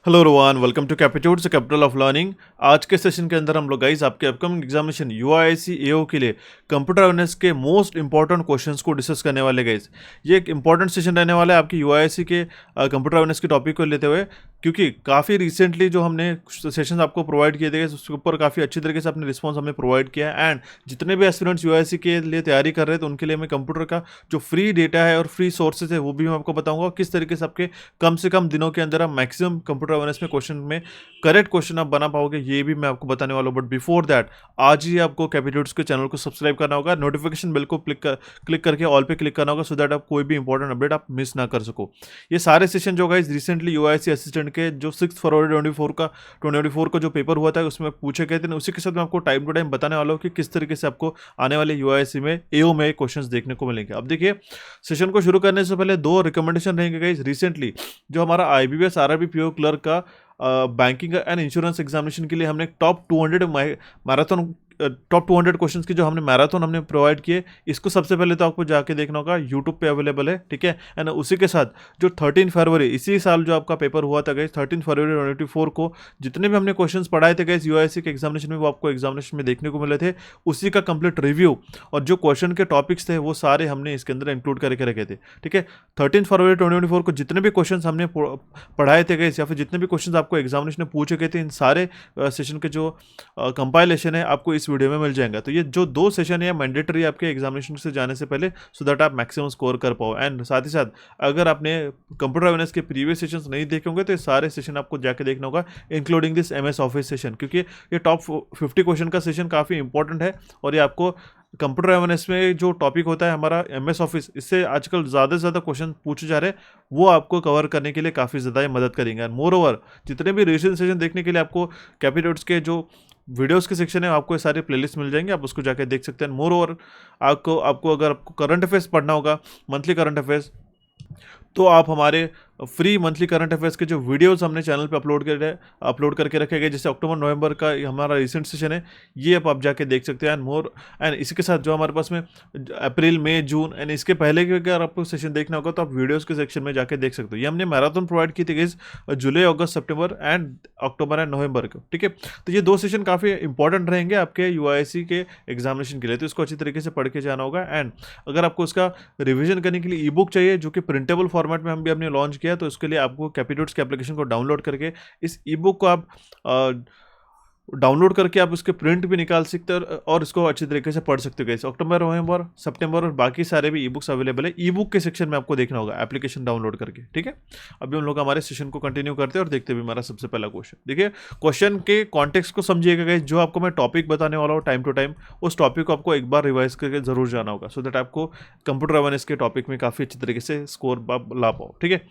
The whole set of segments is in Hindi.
हेलो रोवान, वेलकम टू कैपिट्यूड से कैपिटल ऑफ लर्निंग। आज के सेशन के अंदर हम लोग गाइस आपके अपकमिंग एग्जामिनेशन यूआईएसी एओ के लिए कंप्यूटर अवेयरनेस के मोस्ट इंपॉर्टेंट क्वेश्चंस को डिस्कस करने वाले गाइस। ये एक इंपॉर्टेंट सेशन रहने वाला है आपकी यूआईएसी के कंप्यूटर अवेयरनेस के टॉपिक को लेते हुए, क्योंकि काफ़ी रिसेंटली जो हमने सेशन आपको प्रोवाइड किए थे उसके ऊपर काफ़ी अच्छी तरीके से अपने रिस्पॉन्स हमें प्रोवाइड किया है। एंड जितने भी एस्पिरेंट्स यूआईएसी के लिए तैयारी कर रहे हैं तो उनके लिए मैं कंप्यूटर का जो फ्री डेटा है और फ्री सोर्सेज है वो भी मैं आपको बताऊंगा, किस तरीके से कम दिनों के अंदर आप मैक्सिमम कंप्यूटर अवेयरनेस में क्वेश्चन में करेक्ट क्वेश्चन आप बना पाओगे, ये भी मैं आपको बताने वाला हूँ। बट बिफोर दैट आज ही आपको कैपिट्यूड्स के चैनल को सब्सक्राइब करना होगा, नोटिफिकेशन बेल को क्लिक करके ऑल पे क्लिक करना होगा, सो दैट आप कोई भी इंपॉर्टेंट अपडेट आप मिस ना कर सको। ये सारे सेशन जो गाइस रिसेंटली यूआईएसी असिस्टेंट के जो 6 फरवरी 2024 का जो पेपर हुआ था उसमें पूछे गए थे, उसी के साथ मैं आपको टाइम टू टाइम बताने वाला हूँ कि किस तरीके से आपको आने वाले यूआईएसी में एओ में क्वेश्चंस देखने को मिलेंगे। अब देखिए, सेशन को शुरू करने से पहले दो रिकमेंडेशन रहेंगे गाइस। रिसेंटली जो हमारा आईबीपीएस आरआरबी पीओ क्लर्क का बैंकिंग एंड इंश्योरेंस एग्जामिनेशन के लिए हमने टॉप 200 क्वेश्चंस की जो हमने मैराथन हमने प्रोवाइड किए, इसको सबसे पहले तो आपको जाके देखना होगा, यूट्यूब पे अवेलेबल है, ठीक है। एंड उसी के साथ जो 13 फरवरी इसी साल जो आपका पेपर हुआ था गाइस, 13 फरवरी 2024 को जितने भी हमने क्वेश्चंस पढ़ाए थे गाइस यूआईएसी के एग्जामिनेशन में, वो आपको एग्जामिनेशन में देखने को मिले थे। उसी का कंप्लीट रिव्यू और जो क्वेश्चन के टॉपिक्स थे वो सारे हमने इसके अंदर इंक्लूड करके रखे थे, ठीक है। 13 फरवरी 2024 को जितने भी क्वेश्चन हमने पढ़ाए थे गाइस, या फिर जितने भी क्वेश्चन आपको एग्जामिनेशन में पूछे गए थे, इन सारे सेशन के जो कंपाइलेशन है आपको इस वीडियो में मिल जाएगा। तो ये जो दो सेशन है मैंडेटरी आपके एग्जामिनेशन से जाने से पहले, सो दैट आप मैक्सिमम स्कोर कर पाओ। एंड साथ ही साथ अगर आपने कंप्यूटर अवेयरनेस के प्रीवियस सेशंस नहीं देखे होंगे तो ये सारे सेशन आपको जाके देखना होगा, including this MS office session, क्योंकि ये टॉप 50 क्वेश्चन का सेशन काफ़ी इंपॉर्टेंट है। और ये आपको कंप्यूटर अवेयरनेस में जो टॉपिक होता है हमारा एमएस ऑफिस, इससे आजकल ज़्यादा से ज़्यादा क्वेश्चन पूछे जा रहे हैं, वो आपको कवर करने के लिए काफ़ी ज़्यादा मदद करेंगे। एंड मोर ओवर जितने भी रिसेंट सेशन देखने के लिए आपको कैपिट्यूड्स के जो वीडियोस के सेक्शन है आपको ये सारे प्लेलिस्ट मिल जाएंगे, आप उसको जाके देख सकते हैं। मोर ओवर आपको अगर आपको करंट अफेयर्स पढ़ना होगा, मंथली करंट अफेयर्स, तो आप हमारे फ्री मंथली करंट अफेयर्स के जो वीडियोस हमने चैनल पे अपलोड करके रखे गए, जैसे अक्टूबर नवंबर का हमारा रिसेंट सेशन है, ये आप जाके देख सकते हैं। एंड इसी के साथ जो हमारे पास में अप्रैल मई जून एंड इसके पहले के अगर आपको सेशन देखना होगा तो आप वीडियोस के सेक्शन में जाके देख सकते हो। ये हमने मैराथन प्रोवाइड की थी इस जुलाई, अगस्त, सितंबर एंड अक्टूबर एंड नवंबर को, ठीक है। तो ये दो सेशन काफ़ी इंपॉर्टेंट रहेंगे आपके यूआईएसी के एग्जामिनेशन के लिए, तो इसको अच्छी तरीके से पढ़ के जाना होगा। एंड अगर आपको इसका रिविजन करने के लिए ई बुक चाहिए, जो कि प्रिंटेबल फॉर्मेट में हम भी हमने लॉन्च किया, तो इसके लिए आपको कैपिट्यूड्स के एप्लीकेशन को डाउनलोड करके इस ई बुक को आप डाउनलोड करके आप उसके प्रिंट भी निकाल सकते हो और इसको अच्छी तरीके से पढ़ सकते हो। कैसे अक्टूबर, नवंबर, सितंबर और बाकी सारे भी ई बुक्स अवेलेबल है। ई बुक के सेक्शन में आपको देखना होगा एप्लीकेशन डाउनलोड करके, ठीक है। अभी हम लोग हमारे सेशन को कंटिन्यू करते हैं और देखते हैं हमारा सबसे पहला क्वेश्चन। देखिए, क्वेश्चन के कॉन्टेक्स्ट को समझिएगा गाइस, जो आपको मैं टॉपिक बताने वाला हूँ टाइम टू टाइम, उस टॉपिक को आपको एक बार रिवाइज करके जरूर जाना होगा, सो दैट आपको कंप्यूटर अवेयरनेस के टॉपिक में काफ़ी अच्छी तरीके से स्कोर ला पाओ, ठीक है।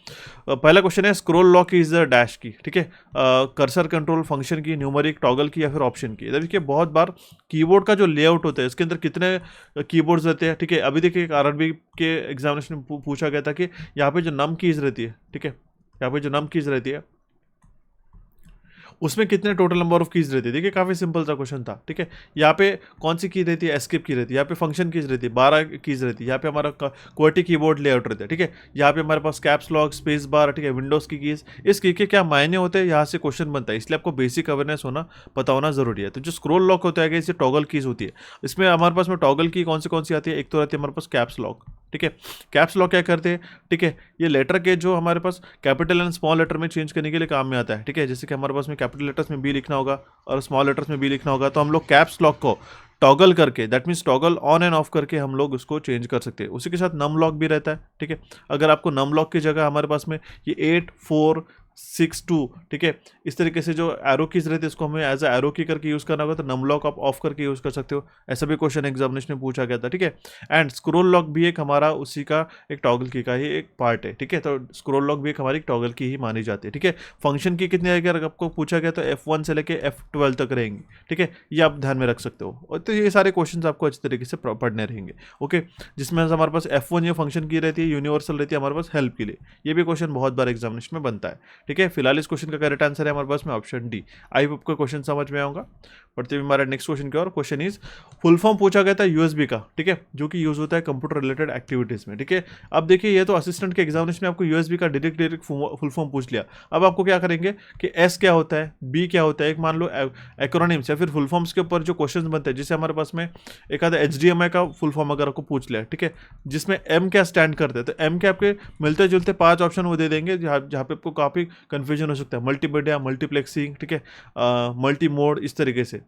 पहला क्वेश्चन है, scroll lock is the dash की, ठीक है, कर्सर कंट्रोल फंक्शन की, न्यूमेरिक, टॉगल की या फिर ऑप्शन की। देखिए, बहुत बार कीबोर्ड का जो लेआउट होता है इसके अंदर कितने कीबोर्ड्स रहते हैं, ठीक है। अभी देखिए आरआरबी के एग्जामिनेशन में पूछा गया था कि यहाँ पे जो नम कीज रहती है, ठीक है, यहाँ पे जो नम कीज रहती है उसमें कितने टोटल नंबर ऑफ कीज रहती है। देखिए, काफ़ी सिंपल सा क्वेश्चन था, ठीक है। यहाँ पे कौन सी की रहती है, एस्केप की रहती है, यहाँ पे फंक्शन कीज रहती है, 12 कीज रहती है, यहाँ पे हमारा क्वर्टी कीबोर्ड लेआउट रहता है, ठीक है। यहाँ पे हमारे पास कैप्स लॉक, स्पेस बार, ठीक है, विंडोज़ की कीज, इस की के क्या मायने होते हैं, यहाँ से क्वेश्चन बनता है, इसलिए आपको बेसिक अवेयरनेस पता होना जरूरी है। तो जो स्क्रॉल लॉक होता है इसे टॉगल कीज होती है। इसमें हमारे पास में टॉगल की कौन सी आती है, एक तो रहती है हमारे पास कैप्स लॉक, ठीक है। कैप्स लॉक क्या करते हैं, ठीक है, ये लेटर के जो हमारे पास कैपिटल एंड स्मॉल लेटर में चेंज करने के लिए काम में आता है, ठीक है। जैसे कि हमारे पास में कैपिटल लेटर्स में बी लिखना होगा और स्मॉल लेटर्स में बी लिखना होगा, तो हम लोग कैप्स लॉक को टॉगल करके, that means toggle on end of करके हम लोग उसको चेंज कर सकते हैं। उसी के साथ नम लॉक भी रहता है, ठीक है। अगर आपको नम लॉक की जगह हमारे पास में ये 8 4 6 2, ठीक है, इस तरीके से जो एरो कीज रहती है इसको हमें एज अ एरो की करके यूज़ करना होगा, तो नम लॉक आप ऑफ करके यूज़ कर सकते हो। ऐसा भी क्वेश्चन एग्जामिनेशन में पूछा गया था, ठीक है। एंड स्क्रॉल लॉक भी एक हमारा उसी का एक टॉगल की का ही एक पार्ट है, ठीक है। तो स्क्रॉल लॉक भी एक हमारी टॉगल की ही मानी जाती है, ठीक है। फंक्शन की कितनी आएगी अगर आपको पूछा गया तो F1 से लेके F12 तक रहेंगी, ठीक है, ये आप ध्यान में रख सकते हो। और तो ये सारे क्वेश्चन आपको अच्छी तरीके से पढ़ने रहेंगे, ओके। जिसमें हमारे पास F1 ये फंक्शन की रहती है, यूनिवर्सल रहती है हमारे पास हेल्प के लिए, ये भी क्वेश्चन बहुत बार एग्जामिनेशन में बनता है, ठीक है। फिलहाल इस क्वेश्चन का करेक्ट आंसर है हमारे पास में ऑप्शन डी। आई होप आपको क्वेश्चन समझ में आऊंगा। बढ़ते हुए हमारा नेक्स्ट क्वेश्चन की ओर। क्वेश्चन इज फुल फॉर्म पूछा गया था यूएसबी का, ठीक है, जो कि यूज होता है कंप्यूटर रिलेटेड एक्टिविटीज में, ठीक है। अब देखिए ये तो असिस्टेंट के एग्जामिनेशन में आपको यूएसबी का डायरेक्ट फुल फॉर्म पूछ लिया। अब आपको क्या करेंगे कि एस क्या होता है, बी क्या होता है, एक मान लो एक्रोनिम्स या फिर फुल फॉर्म्स के ऊपर जो क्वेश्चन बनते हैं, जैसे हमारे पास में एक आधा HDMI का फुल फॉर्म अगर आपको पूछ लिया, ठीक है, जिसमें एम क्या स्टैंड करते हैं, तो एम के आपके मिलते जुलते 5 ऑप्शन वो दे देंगे जहाँ पे आपको काफ़ी कंफ्यूजन हो सकता है। मल्टीमीडिया, मल्टीप्लेक्सिंग, ठीक है, मल्टी मोड, इस तरीके से।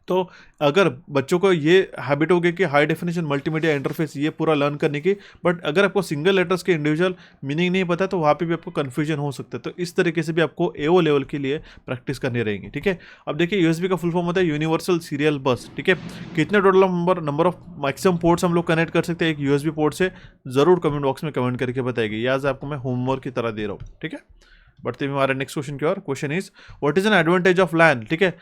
तो अगर बच्चों को ये हैबिट होगी कि हाई डेफिनेशन मल्टीमीडिया इंटरफेस ये पूरा लर्न करने की, बट अगर आपको सिंगल लेटर्स के इंडिविजुअल मीनिंग नहीं पता तो वहाँ पे भी आपको कन्फ्यूजन हो सकता है। तो इस तरीके से भी आपको AO लेवल के लिए प्रैक्टिस करनी रहेगी, ठीक है। अब देखिए यूएसबी का फुल फॉर्म होता है यूनिवर्सल सीरियल बस, ठीक है। कितने total number of maximum ports हम लोग कनेक्ट कर सकते हैं एक यूएसबी पोर्ट से, जरूर कमेंट बॉक्स में कमेंट करके बताएगी। ये आज आपको मैं होमवर्क की तरह दे रहा हूँ, ठीक है। बढ़ते हुए हमारे नेक्स्ट क्वेश्चन की ओर। Question is what is an advantage of LAN, ठीक है।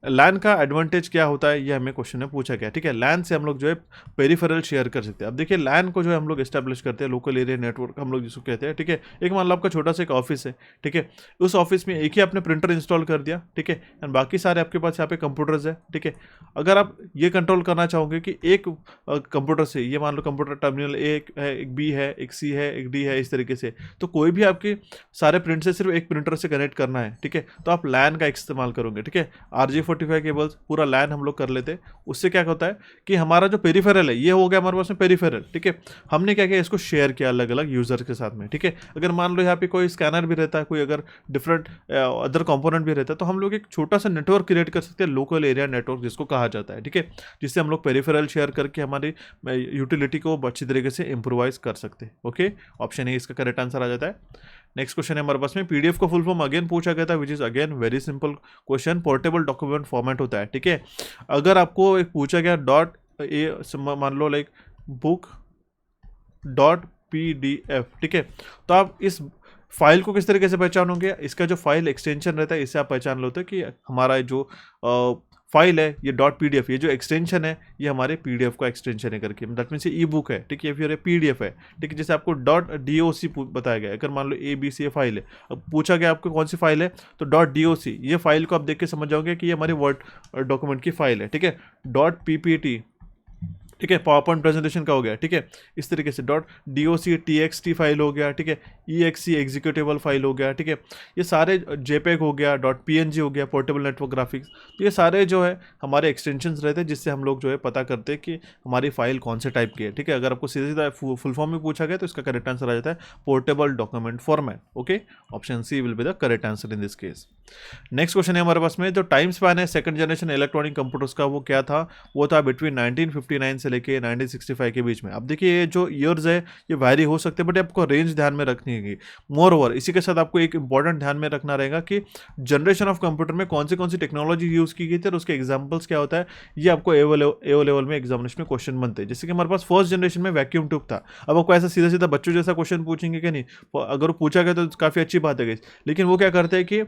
लैन का एडवांटेज क्या होता है ये हमें क्वेश्चन में पूछा गया, ठीक है। लैन से हम लोग जो है पेरिफेरल शेयर कर सकते हैं। अब देखिए लैन को जो है हम लोग एस्टेब्लिश करते हैं, लोकल एरिया नेटवर्क हम लोग जिसको कहते हैं, ठीक है। एक मान लो आपका छोटा सा एक ऑफिस है, ठीक है, उस ऑफिस में एक ही आपने प्रिंटर इंस्टॉल कर दिया, ठीक है, एंड बाकी सारे आपके पास यहाँ पे कंप्यूटर्स है, ठीक है। अगर आप ये कंट्रोल करना चाहोगे कि एक कंप्यूटर से, ये मान लो कंप्यूटर टर्मिनल एक है, एक बी है, एक सी है, एक डी है, इस तरीके से, तो कोई भी आपके सारे प्रिंट से सिर्फ एक प्रिंटर से कनेक्ट करना है, ठीक है, तो आप लैन का इस्तेमाल करोगे, ठीक है। RJ45 केबल्स पूरा लैन हम लोग कर लेते हैं। उससे क्या होता है कि हमारा जो पेरिफेरल है ये हो गया हमारे पास में पेरिफेरल, ठीक है। हमने क्या किया, इसको शेयर किया अलग अलग यूजर के साथ में, ठीक है। अगर मान लो यहाँ पे कोई स्कैनर भी रहता है, कोई अगर डिफरेंट अदर कंपोनेंट भी रहता है, तो हम लोग एक छोटा सा नेटवर्क क्रिएट कर सकते हैं, लोकल एरिया नेटवर्क जिसको कहा जाता है, ठीक है, जिससे हम लोग पेरिफेरल शेयर करके हमारी यूटिलिटी को अच्छी तरीके से इम्प्रोवाइज कर सकते हैं। ओके, ऑप्शन ए इसका करेक्ट आंसर आ जाता है। नेक्स्ट क्वेश्चन है हमारे पास में PDF का फुल फॉर्म अगेन पूछा गया था, which is again very simple question. Portable document format होता है, ठीक है। अगर आपको एक पूछा गया मान लो लाइक बुक .pdf, ठीक है, तो आप इस फाइल को किस तरीके से पहचानोगे, इसका जो फाइल एक्सटेंशन रहता है इससे आप पहचान लेते हो कि हमारा जो फाइल है ये .pdf, ये जो एक्सटेंशन है ये हमारे PDF का एक्सटेंशन है करके, दैट मीन्स ये ई-बुक है, ठीक है, फिर ये PDF है, ठीक है। जैसे आपको .doc बताया गया, अगर मान लो ABC फाइल है, अब पूछा गया आपको कौन सी फाइल है, तो .doc, ये फाइल को आप देख के समझ जाओगे कि ये हमारी वर्ड डॉक्यूमेंट की फाइल है, ठीक है। .ppt, ठीक है, पावर पॉइंट प्रेजेंटेशन का हो गया, ठीक है, इस तरीके से .doc txt फाइल हो गया, ठीक है, exe एग्जीक्यूटेबल फाइल हो गया, ठीक है, ये सारे JPEG हो गया, .png हो गया, पोर्टेबल नेटवर्क ग्राफिक्स, तो ये सारे जो है हमारे एक्सटेंशंस रहते हैं जिससे हम लोग जो है पता करते हैं कि हमारी फाइल कौन से टाइप की है, ठीक है। अगर आपको सीधा सीधा फुल फॉर्म में पूछा गया तो इसका करेक्ट आंसर आ जाता है portable document format. Okay, option C will be the correct answer in this case. Next question है हमारे पास में, जो टाइम स्पैन है सेकंड जनरेशन इलेक्ट्रॉनिक कंप्यूटर्स का वो क्या था, वो था बिटवीन 1959 से लेके 1965 के बीच में। अब देखिए ये जो ईयर्स है ये वैरी हो सकते हैं, बट आपको रेंज ध्यान में रखनी है। मोर ओवर इसी के साथ आपको एक इंपॉर्टेंट ध्यान में रखना रहेगा कि जनरेशन ऑफ कंप्यूटर में कौन सी टेक्नोलॉजी यूज की गई थी और उसके एग्जाम्पल्स क्या होता है, ये आपको AO लेवल में एग्जामिनेशन में क्वेश्चन बनते हैं। जैसे कि हमारे पास फर्स्ट जनरेशन में वैक्यूम ट्यूब था। अब आपको ऐसा सीधा सीधा बच्चों जैसा क्वेश्चन पूछेंगे कि नहीं, अगर वो पूछा गया तो काफ़ी अच्छी बात है, लेकिन वो क्या करते हैं कि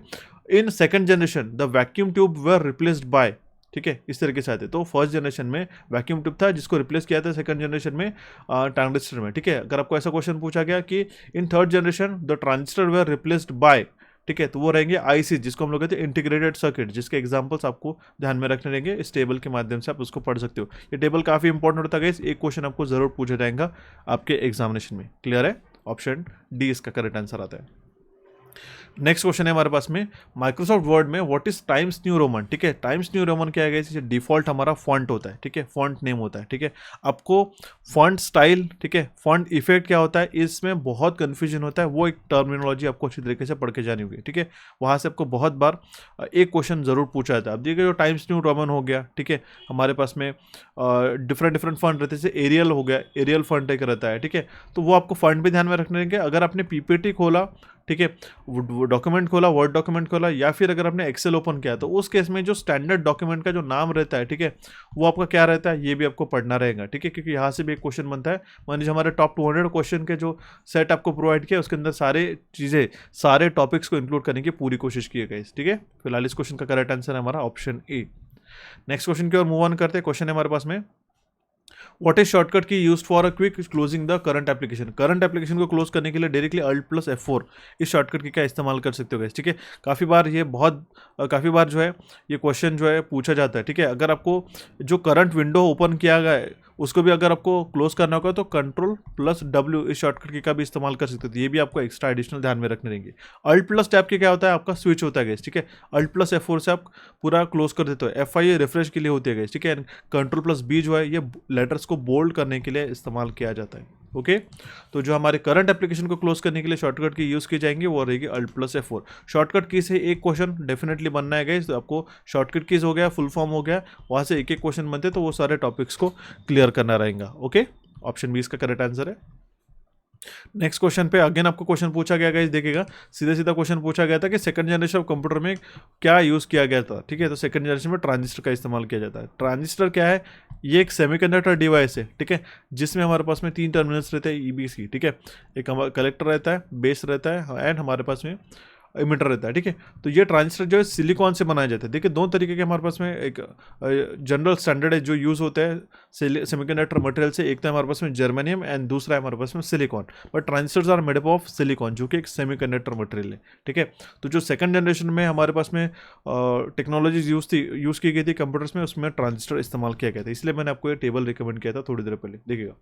in second generation the vacuum tube were replaced by, ठीक है, इस तरीके से आते। तो फर्स्ट जनरेशन में वैक्यूम ट्यूब था जिसको रिप्लेस किया था सेकंड जनरेशन में ट्रांजिस्टर में, ठीक है। अगर आपको ऐसा क्वेश्चन पूछा गया कि in third generation the transistor were replaced by, ठीक है, तो वो रहेंगे IC, जिसको हम लोग कहते हैं इंटीग्रेटेड सर्किट, जिसके एग्जांपल्स आपको ध्यान में रखने रहेंगे। इस टेबल के माध्यम से आप उसको पढ़ सकते हो। ये टेबल काफ़ी इंपॉर्टेंट होता है, एक क्वेश्चन आपको जरूर पूछा जाएगा आपके एग्जामिनेशन में। क्लियर है, ऑप्शन डी इसका करेक्ट आंसर आता है। नेक्स्ट क्वेश्चन है हमारे पास में, माइक्रोसॉफ्ट वर्ड में what is times new Roman, ठीक है। टाइम्स न्यू रोमन क्या है, जैसे डिफॉल्ट हमारा फॉन्ट होता है, ठीक है, फॉन्ट नेम होता है, ठीक है। आपको फॉन्ट स्टाइल, ठीक है, फॉन्ट इफेक्ट क्या होता है, इसमें बहुत कंफ्यूजन होता है, वो एक टर्मिनोलॉजी आपको अच्छी तरीके से पढ़ के जानी होगी, ठीक है। वहाँ से आपको बहुत बार एक क्वेश्चन जरूर पूछा जाता है। अब देखिए जो टाइम्स न्यू रोमन हो गया, ठीक है, हमारे पास में डिफरेंट फॉन्ट रहते हैं, जैसे एरियल हो गया, एरियल फॉन्ट एक रहता है, ठीक है, तो वो आपको फॉन्ट भी ध्यान में रखने रहेंगे। अगर आपने PPT खोला, ठीक है, डॉक्यूमेंट खोला, वर्ड डॉक्यूमेंट खोला, या फिर अगर आपने एक्सेल ओपन किया, तो उस केस में जो स्टैंडर्ड डॉक्यूमेंट का जो नाम रहता है, ठीक है, वो आपका क्या रहता है, ये भी आपको पढ़ना रहेगा, ठीक है, क्योंकि यहाँ से भी एक क्वेश्चन बनता है। मान लीजिए हमारे टॉप 200 क्वेश्चन के जो सेट आपको प्रोवाइड किया, उसके अंदर सारे टॉपिक्स को इंक्लूड करने की पूरी कोशिश की गई, ठीक है। फिलहाल इस क्वेश्चन का करेक्ट आंसर है हमारा ऑप्शन ए। नेक्स्ट क्वेश्चन की ओर मूव ऑन करते हैं। क्वेश्चन है हमारे पास में, व्हाट इज शॉर्टकट की use for a quick closing the current application. Current application को क्लोज करने के लिए डायरेक्टली Alt+F4 इस शॉर्टकट की का इस्तेमाल कर सकते हो guys, ठीक है। काफ़ी बार जो है ये क्वेश्चन जो है पूछा जाता है, ठीक है। अगर आपको जो करंट विंडो ओपन किया गया है उसको भी अगर आपको क्लोज करना होगा तो Ctrl+W इस शॉर्टकट की का भी इस्तेमाल कर सकते हो। तो ये भी आपको एक्स्ट्रा एडिशनल ध्यान में रखने रहेंगे। Alt+Tab की क्या होता है, आपका स्विच होता है guys, ठीक है। Alt+F4 से आप पूरा क्लोज कर देते हो। F5 रिफ्रेश के लिए होती है guys, ठीक है। Ctrl+B जो है ये लेटर्स को बोल्ड करने के लिए इस्तेमाल किया जाता है। ओके तो जो हमारे करंट एप्लीकेशन को क्लोज करने के लिए शॉर्टकट की यूज़ की जाएंगी वो रहेगी Alt+F4। शॉर्टकट की से एक क्वेश्चन डेफिनेटली बनना है गाइस, तो आपको शॉर्टकट कीज हो गया, फुल फॉर्म हो गया, वहाँ से एक एक क्वेश्चन बनते तो वो सारे टॉपिक्स को क्लियर करना रहेगा। ओके ऑप्शन 20 का करेक्ट आंसर है। नेक्स्ट क्वेश्चन पे अगेन आपको क्वेश्चन पूछा गया गाइस, देखिएगा सीधा सीधा क्वेश्चन पूछा गया था कि सेकंड जनरेशन ऑफ कंप्यूटर में क्या यूज़ किया गया था, ठीक है। तो सेकंड जनरेशन में ट्रांजिस्टर का इस्तेमाल किया जाता है। ट्रांजिस्टर क्या है, ये एक सेमीकंडक्टर डिवाइस है, ठीक है, जिसमें हमारे पास में 3 टर्मिनल्स रहते हैं EBC, ठीक है। एक हमारा कलेक्टर रहता है, बेस रहता है एंड हमारे पास में इमिटर रहता है, ठीक है। तो ये ट्रांजिस्टर जो है सिलिकॉन से बनाए जाते हैं। देखिए 2 तरीके के हमारे पास में एक जनरल स्टैंडर्ड है जो यूज़ होता है सेमीकंडक्टर मटेरियल से, एक तो हमारे पास में जर्मेनियम एंड दूसरा है हमारे पास में silicon. But transistors are made up of silicon जो कि एक सेमीकंडक्टर मटेरियल है, ठीक है। तो जो सेकंड जनरेशन में हमारे पास में टेक्नोलॉजीज यूज़ की गई थी कंप्यूटर्स में, उसमें ट्रांजिस्टर इस्तेमाल किया गया था। इसलिए मैंने आपको ये टेबल रिकमेंड किया था थोड़ी देर पहले, देखिएगा।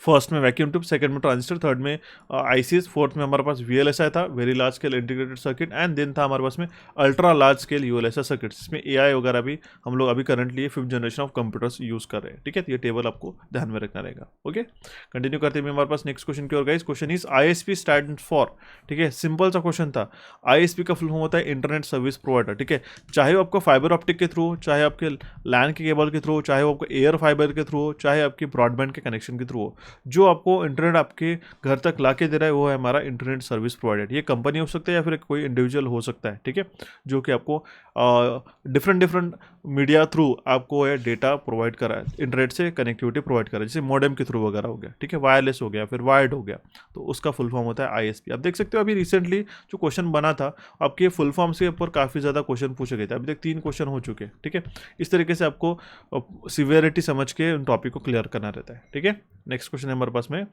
फर्स्ट में वैक्यूम ट्यूब, सेकंड में ट्रांजिस्टर, थर्ड में आईसीएस, फोर्थ में हमारे पास VLSI था, very large scale integrated circuit, and then था हमारे पास में ultra large scale ULSI circuit, जिसमें AI वगैरह भी हम लोग अभी currently 5th generation of computers use कर रहे हैं, ठीक है। तो ये टेबल आपको ध्यान में रखना रहेगा। ओके कंटिन्यू करते हुए हमारे पास नेक्स्ट क्वेश्चन की ओर guys. Question is ISP stand for, ठीक है, सिंपल सा क्वेश्चन था। ISP का फुल फॉर्म होता है इंटरनेट सर्विस प्रोवाइडर, ठीक है। चाहे वो आपको फाइबर ऑप्टिक के थ्रू, चाहे आपके लैन के केबल के थ्रू, चाहे वो आपको एयर फाइबर के थ्रू, चाहे आपकी ब्रॉडबैंड के कनेक्शन के थ्रू हो, जो आपको इंटरनेट आपके घर तक ला के दे रहा है वो है हमारा इंटरनेट सर्विस प्रोवाइडर। ये कंपनी हो सकता है या फिर कोई इंडिविजुअल हो सकता है, ठीक है, जो कि आपको डिफरेंट मीडिया थ्रू आपको ये डेटा प्रोवाइड करा है, इंटरनेट से कनेक्टिविटी प्रोवाइड करा है, जैसे मॉडेम के थ्रू वगैरह हो गया, ठीक है, वायरलेस हो गया, फिर वायर्ड हो गया, तो उसका फुल फॉर्म होता है ISP। आप देख सकते हो अभी रिसेंटली जो क्वेश्चन बना था आपके फुल फॉर्म से ऊपर काफ़ी ज़्यादा क्वेश्चन पूछे गए थे। अभी तक 3 क्वेश्चन हो चुके हैं, ठीक है। इस तरीके से आपको सिवियरिटी समझ के उन टॉपिक को क्लियर करना रहता है, ठीक है। नेक्स्ट क्वेश्चन है हमारे पास में,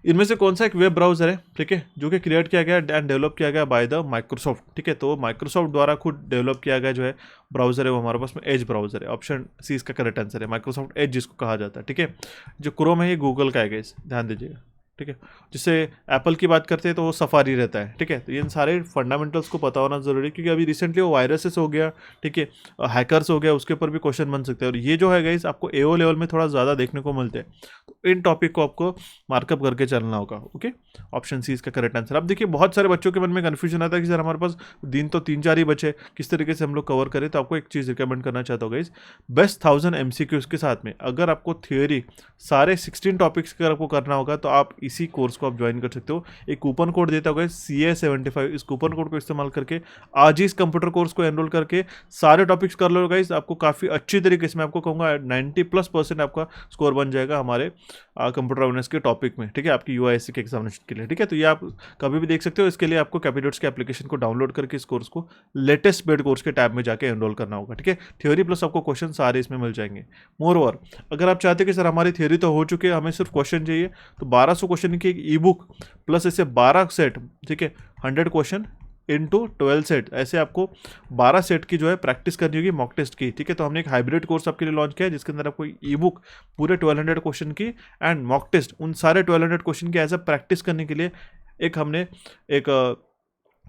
इनमें से कौन सा एक वेब ब्राउजर है, ठीक है, जो कि क्रिएट किया गया एंड डेवलप किया गया बाय द माइक्रोसॉफ्ट, ठीक है। तो माइक्रोसॉफ्ट द्वारा खुद डेवलप किया गया जो है ब्राउजर है वो हमारे पास में एज ब्राउजर है। ऑप्शन सी इसका करेक्ट आंसर है, माइक्रोसॉफ्ट एज जिसको कहा जाता है, ठीक है। जो क्रोम है ये गूगल का है गाइस, ध्यान दीजिएगा, ठीक है। जिससे एप्पल की बात करते हैं तो वो सफारी रहता है, ठीक है। तो इन सारे फंडामेंटल्स को पता होना जरूरी है, क्योंकि अभी रिसेंटली वो वायरसेस हो गया, ठीक है, हैकर्स हो गया, उसके ऊपर भी क्वेश्चन बन सकते हैं। और ये जो है गाइस आपको AO लेवल में थोड़ा ज़्यादा देखने को मिलते हैं, तो इन टॉपिक को आपको मार्कअप करके चलना होगा। ओके ऑप्शन सी इसका करेक्ट आंसर। अब देखिए बहुत सारे बच्चों के मन में कन्फ्यूजन आता है कि सर हमारे पास दिन तो 3-4 ही बचे, किस तरीके से हम लोग कवर करें। तो आपको एक चीज़ रिकमेंड करना चाहता हूँ गाइस, बेस्ट 1000 MCQs के साथ में अगर आपको थियोरी सारे 16 टॉपिक्स का आपको करना होगा तो आप इसी कोर्स को आप ज्वाइन कर सकते हो। एक कूपन कोड देता होगा CA75, इस कूपन कोड को इस्तेमाल करके आज ही इस कंप्यूटर कोर्स को एनरोल करके सारे टॉपिक्स कर लो गाइस। आपको काफ़ी अच्छी तरीके से मैं आपको कहूँगा 90+% आपका स्कोर बन जाएगा हमारे कंप्यूटर अवेयरनेस के टॉपिक में, ठीक है, आपकी UISC के एग्जामिनेशन के लिए, ठीक है। तो ये आप कभी भी देख सकते हो। इसके लिए आपको कैपिटोट्स के एप्लीकेशन को डाउनलोड करके इस कोर्स को लेटेस्ट पेड कोर्स के टैब में जाके एनरोल करना होगा, ठीक है। थ्योरी प्लस आपको क्वेश्चन सारे इसमें मिल जाएंगे। मोर ओवर अगर आप चाहते हैं कि सर हमारी थ्योरी तो हो चुकी है, हमें सिर्फ क्वेश्चन चाहिए, तो 1200 क्वेश्चन की एक ई-बुक प्लस ऐसे 12 सेट, ठीक है, 100 क्वेश्चन इनटू 12 सेट, ऐसे आपको 12 सेट की जो है प्रैक्टिस करनी होगी मॉक टेस्ट की, ठीक है। तो हमने एक हाइब्रिड कोर्स आपके लिए लॉन्च किया है जिसके अंदर आपको ई-बुक पूरे 1200 क्वेश्चन की एंड मॉक टेस्ट उन सारे 1200 क्वेश्चन की एज अ प्रैक्टिस करने के लिए एक हमने एक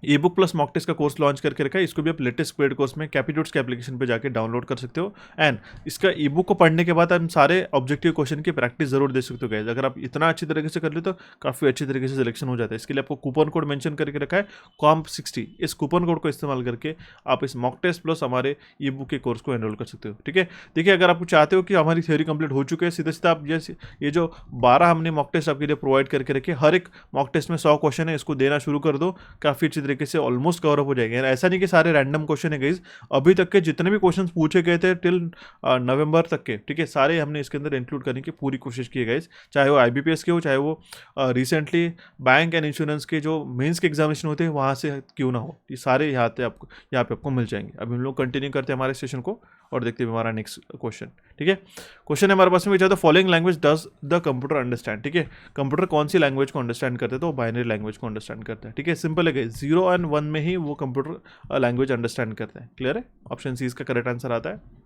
ई-बुक प्लस मॉक टेस्ट का कोर्स लॉन्च करके रखा है। इसको भी आप लेटेस्ट पेड कोर्स में कैपिटोट्स के एप्लीकेशन पे जाके डाउनलोड कर सकते हो। एंड इसका ई-बुक को पढ़ने के बाद हम सारे ऑब्जेक्टिव क्वेश्चन की प्रैक्टिस जरूर दे सकते हो गाइस। अगर आप इतना अच्छी तरीके से कर ले तो काफ़ी अच्छी तरीके से सिलेक्शन हो जाता है। इसके लिए आपको कूपन कोड मेंशन करके रखा है COMP60, इस कूपन कोड को इस्तेमाल करके आप इस मॉक टेस्ट प्लस हमारे ई-बुक के कोर्स को एनरोल कर सकते हो, ठीक है। देखिए अगर आप चाहते हो कि हमारी थ्योरी कंप्लीट हो चुकी है, सीधा सीधा आप जैसे ये जो 12 हमने मॉक टेस्ट आपके लिए प्रोवाइड करके रखे, हर एक मॉक टेस्ट में 100 क्वेश्चन है, इसको देना शुरू कर दो, काफ़ी अच्छी तरीके से ऑलमोस्ट कवर अप हो जाएंगे। ऐसा नहीं कि सारे रैंडम क्वेश्चन है गाइस, अभी तक के जितने भी क्वेश्चंस पूछे गए थे टिल नवंबर तक के, ठीक है, सारे हमने इसके अंदर इंक्लूड करने की पूरी कोशिश की है गाइस। चाहे वो IBPS के हो, चाहे वो रिसेंटली बैंक एंड इंश्योरेंस के जो मेंस के एग्जामिनेशन होते हैं वहाँ से क्यों ना हो, ये सारे यहाँ पे आपको मिल जाएंगे। अब हम लोग कंटिन्यू करते हैं हमारे सेशन को और देखते हैं हमारा नेक्स्ट क्वेश्चन। ठीक है, क्वेश्चन है हमारे पास में the following language does the computer understand. ठीक है, कंप्यूटर कौन सी लैंग्वेज को अंडरस्टैंड करते हैं, तो बाइनरी लैंग्वेज को अंडरस्टैंड करते हैं। ठीक है, सिंपल है, 0 और 1 में ही वो कंप्यूटर लैंग्वेज अंडरस्टैंड करते हैं। क्लियर है, ऑप्शन सी इसका करेक्ट आंसर आता है।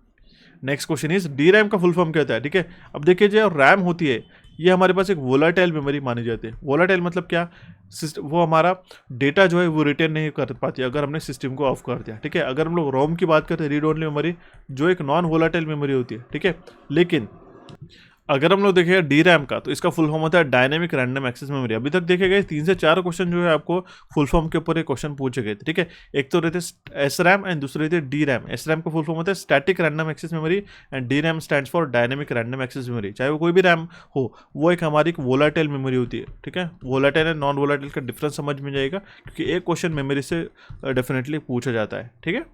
Next question is D RAM का फुल फॉर्म क्या होता है। ठीक है, अब देखिए जो रैम होती है ये हमारे पास एक वोलाटाइल मेमोरी मानी जाती है। वोलाटाइल मतलब क्या, वो हमारा डेटा जो है वो रिटेन नहीं कर पाती अगर हमने सिस्टम को ऑफ कर दिया। ठीक है, अगर हम लोग रोम की बात करते हैं, रीड ओनली मेमोरी, जो एक नॉन वोलाटाइल मेमोरी होती है। ठीक है, लेकिन अगर हम लोग देखेंगे डी रैम का तो इसका फुल फॉर्म होता है डायनेमिक रैंडम एक्सेस मेमोरी। अभी तक देखे गए 3 से 4 क्वेश्चन जो है आपको फुल फॉर्म के ऊपर ये क्वेश्चन पूछे गए थे। ठीक है, एक तो रहते एस रैम एंड दूसरे रहते डी रैम। एस रैम का फुल फॉर्म होता है static random access memory and D RAM stands for dynamic random access memory. चाहे वो कोई भी रैम हो, वो एक हमारी एक वोलाटाइल मेमोरी होती है। ठीक है, वोलाटाइल एंड नॉन वोलाटाइल का डिफरेंस समझ में जाएगा क्योंकि एक क्वेश्चन मेमोरी से डेफिनेटली पूछा जाता है। ठीक है,